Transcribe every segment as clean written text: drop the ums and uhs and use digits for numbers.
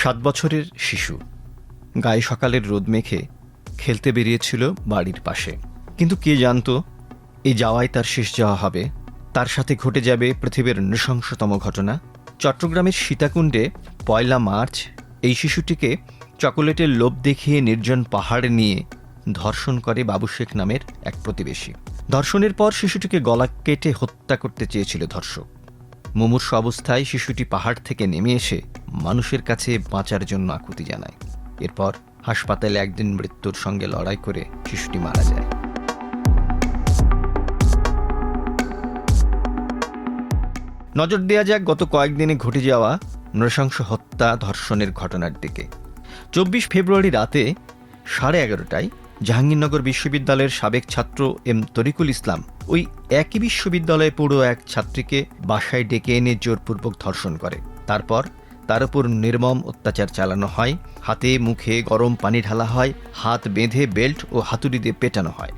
7 বছরের শিশু গায়ে সকালের রোদ মেখে খেলতে বেরিয়েছিল বাড়ির পাশে, কিন্তু কে জানত এই যাওয়াই তার শেষ যাওয়া হবে। তার সাথে ঘটে যাবে পৃথিবীর নৃশংসতম ঘটনা। চট্টগ্রামের সীতাকুণ্ডে 1 মার্চ এই শিশুটিকে চকোলেটের লোভ দেখিয়ে নির্জন পাহাড়ে নিয়ে ধর্ষণ করে বাবু শেখ নামের এক প্রতিবেশী। ধর্ষণের পর শিশুটিকে গলা কেটে হত্যা করতে চেয়েছিল ধর্ষক। মুমূর্ষু অবস্থায় শিশুটি পাহাড় থেকে নেমে এসে মানুষের কাছে বাঁচার জন্য আকুতি জানায়। এরপর হাসপাতালে একদিন মৃত্যুর সঙ্গে লড়াই করে শিশুটি মারা যায়। নজর দেওয়া যাক গত কয়েকদিনে ঘটে যাওয়া নৃশংস হত্যা ধর্ষণের ঘটনার দিকে। 24 ফেব্রুয়ারি রাতে 11:30টায় জাহাঙ্গীরনগর বিশ্ববিদ্যালয়ের সাবেক ছাত্র এম তরিকুল ইসলাম ওই একই বিশ্ববিদ্যালয়ে পড়ুয়া এক ছাত্রীকে বাসায় ডেকে এনে জোরপূর্বক ধর্ষণ করে। তারপর তার উপর নির্মম অত্যাচার চালানো হয়। হাতে মুখে গরম পানি ঢালা হয়, হাত বেঁধে বেল্ট ও হাতুড়ি দিয়ে পেটানো হয়।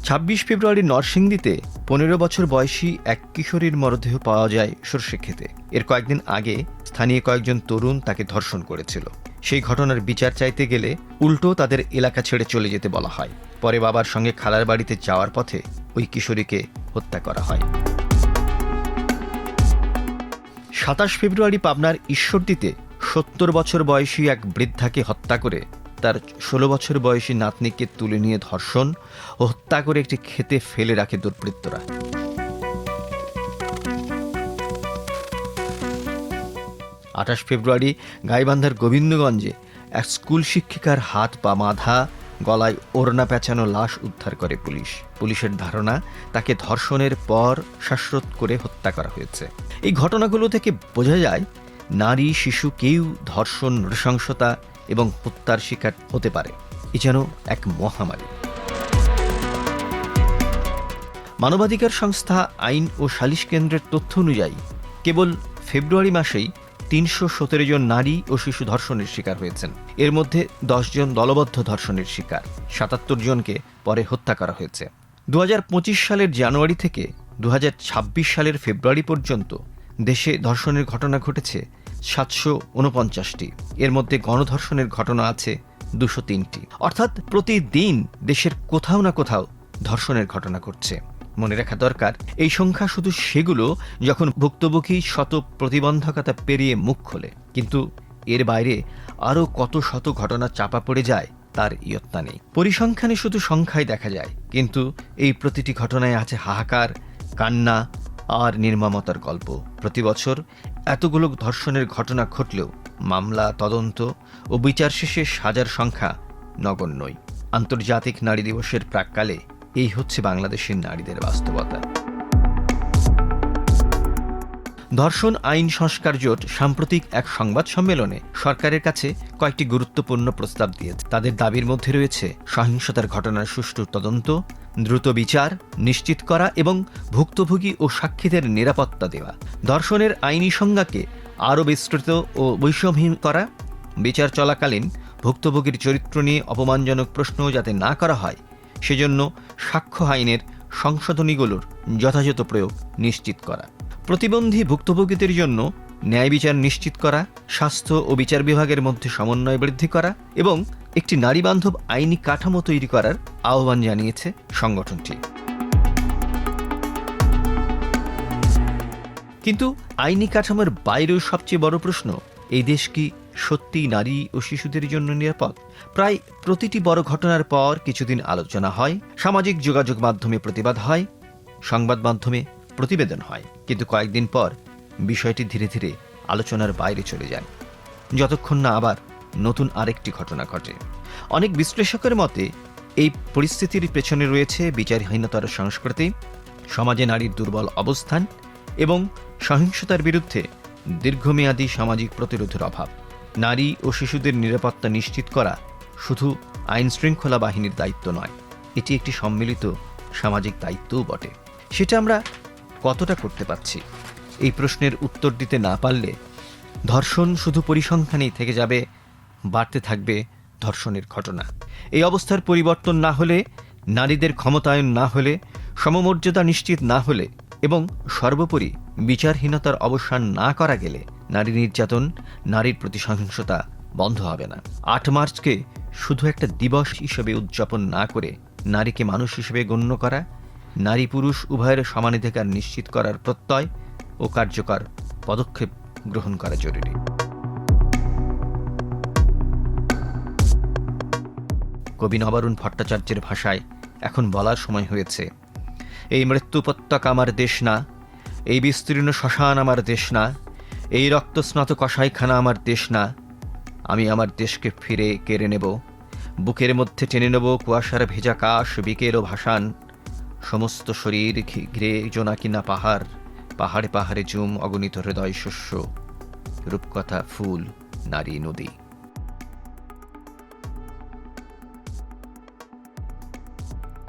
26 ফেব্রুয়ারি নরসিংদীতে 15 বছর বয়সী এক কিশোরীর মরদেহ পাওয়া যায় সর্ষে খেতে। এর কয়েকদিন আগে স্থানীয় কয়েকজন তরুণ তাকে ধর্ষণ করেছিল। সেই ঘটনার বিচার চাইতে গেলে উল্টো তাদের এলাকা ছেড়ে চলে যেতে বলা হয়। পরে বাবার সঙ্গে খালার বাড়িতে যাওয়ার পথে ওই কিশোরীকে হত্যা করা হয়। 27 ফেব্রুয়ারি পাবনার ঈশ্বরদীতে 70 বছর বয়সী এক বৃদ্ধাকে হত্যা করে তার 16 বছর বয়সী নাতনিকে তুলে নিয়ে ধর্ষণ ও হত্যা করে একটি ক্ষেতে ফেলে রাখে দুর্বৃত্তরা। 28 ফেব্রুয়ারি গাইবান্ধার গোবিন্দগঞ্জে এক স্কুল শিক্ষিকার হাত পা বাঁধা, গলায় ওড়না পেঁচানো লাশ উদ্ধার করে পুলিশ। পুলিশের ধারণা তাকে ধর্ষণের পর শ্বাসরোধ করে হত্যা করা হয়েছে। এই ঘটনাগুলো থেকে বোঝা যায় নারী শিশু কেউ ধর্ষণ, নৃশংসতা এবং হত্যার শিকার হতে পারে। এ যেন এক মহামারী। মানবাধিকার সংস্থা আইন ও সালিশ কেন্দ্রের তথ্য অনুযায়ী কেবল ফেব্রুয়ারি মাসেই 317 জন নারী ও শিশু ধর্ষণের শিকার হয়েছেন। এর মধ্যে 10 জন দলবদ্ধ ধর্ষণের শিকার, 77 জনকে পরে হত্যা করা হয়েছে। 2025 সালের জানুয়ারি থেকে 2026 সালের ফেব্রুয়ারি পর্যন্ত দেশে ধর্ষণের ঘটনা ঘটেছে 749টি। এর মধ্যে গণধর্ষণের ঘটনা আছে 203টি। অর্থাৎ প্রতিদিন দেশের কোথাও না কোথাও ধর্ষণের ঘটনা ঘটছে। মনে রাখা দরকার, এই সংখ্যা শুধু সেগুলো যখন ভুক্তভোগী শত প্রতিবন্ধকতা পেরিয়ে মুখ খোলে, কিন্তু এর বাইরে আরও কত শত ঘটনা চাপা পড়ে যায় তার ইয়ত্তা নেই। পরিসংখ্যানে শুধু সংখ্যায় দেখা যায়, কিন্তু এই প্রতিটি ঘটনায় আছে হাহাকার, কান্না আর নির্মমতার গল্প। প্রতি বছর এতগুলো ধর্ষণের ঘটনা ঘটলেও মামলা, তদন্ত ও বিচার শেষে সাজার সংখ্যা নগণ্যই। আন্তর্জাতিক নারী দিবসের প্রাক্কালে এই হচ্ছে বাংলাদেশের নারীদের বাস্তবতা। ধর্ষণ আইন সংস্কার জোট সাম্প্রতিক এক সংবাদ সম্মেলনে সরকারের কাছে কয়েকটি গুরুত্বপূর্ণ প্রস্তাব দিয়েছে। তাদের দাবির মধ্যে রয়েছে সহিংসতার ঘটনার সুষ্ঠু তদন্ত, দ্রুত বিচার নিশ্চিত করা এবং ভুক্তভোগী ও সাক্ষীদের নিরাপত্তা দেওয়া, ধর্ষণের আইনি সংজ্ঞাকে আরও বিস্তৃত ও বৈষম্যহীন করা, বিচার চলাকালীন ভুক্তভোগীর চরিত্র নিয়ে অপমানজনক প্রশ্ন যাতে না করা হয় সেজন্য সাক্ষ্য আইনের সংশোধনীগুলোর যথাযথ প্রয়োগ নিশ্চিত করা, প্রতিবন্ধী ভুক্তভোগীদের জন্য ন্যায় বিচার নিশ্চিত করা, স্বাস্থ্য ও বিচার বিভাগের মধ্যে সমন্বয় বৃদ্ধি করা এবং একটি নারীবান্ধব আইনি কাঠামো তৈরি করার আহ্বান জানিয়েছে সংগঠনটি। কিন্তু আইনি কাঠামোর বাইরেও সবচেয়ে বড় প্রশ্ন, এই দেশ কি সত্যিই নারী ও শিশুদের জন্য নিরাপদ? প্রায় প্রতিটি বড় ঘটনার পর কিছুদিন আলোচনা হয়, সামাজিক যোগাযোগ মাধ্যমে প্রতিবাদ হয়, সংবাদ মাধ্যমে প্রতিবেদন হয়, কিন্তু কয়েকদিন পর বিষয়টি ধীরে ধীরে আলোচনার বাইরে চলে যায়, যতক্ষণ না আবার নতুন আরেকটি ঘটনা ঘটে। অনেক বিশ্লেষকের মতে এই পরিস্থিতির পেছনে রয়েছে বিচারহীনতার সংস্কৃতি, সমাজে নারীর দুর্বল অবস্থান এবং সহিংসতার বিরুদ্ধে দীর্ঘমেয়াদী সামাজিক প্রতিরোধের অভাব। নারী ও শিশুদের নিরাপত্তা নিশ্চিত করা শুধু আইন শৃঙ্খলা বাহিনীর দায়িত্ব নয়, এটি একটি সম্মিলিত সামাজিক দায়িত্বও বটে। সেটা আমরা কতটা করতে পারছি? এই প্রশ্নের উত্তর দিতে না পারলে ধর্ষণ শুধু পরিসংখ্যানেই থেকে যাবে, বাড়তে থাকবে ধর্ষণের ঘটনা। এই অবস্থার পরিবর্তন না হলে, নারীদের ক্ষমতায়ন না হলে, সমমর্যাদা নিশ্চিত না হলে এবং সর্বোপরি বিচারহীনতার অবসান না করা গেলে নারী নির্যাতন, নারীর প্রতি সহিংসতা বন্ধ হবে না। ৮ মার্চকে শুধু একটা দিবস হিসেবে উদযাপন না করে নারীকে মানুষ হিসেবে গণ্য করা, নারী পুরুষ উভয়ের সমানাধিকার নিশ্চিত করার প্রত্যয় ও কার্যকর পদক্ষেপ গ্রহণ করা জরুরি। কবি নবারুণ ভট্টাচার্যের ভাষায় এখন বলার সময় হয়েছে, এই মৃত্যু উপত্যকা আমার দেশ না, এই বিস্তীর্ণ শ্মশান আমার দেশ না, এই রক্তস্নাত কসাইখানা আমার দেশ না। আমি আমার দেশকে ফিরে কেড়ে নেব, বুকের মধ্যে টেনে নেব কুয়াশার ভেজা কাশ, বিকেল ও ভাসান। সমস্ত শরীর ঘিরে জোনাকিনা পাহাড়, পাহাড়ে পাহাড়ে জুম অগণিত হৃদয় শস্য, রূপকথা ফুল, নারী নদী।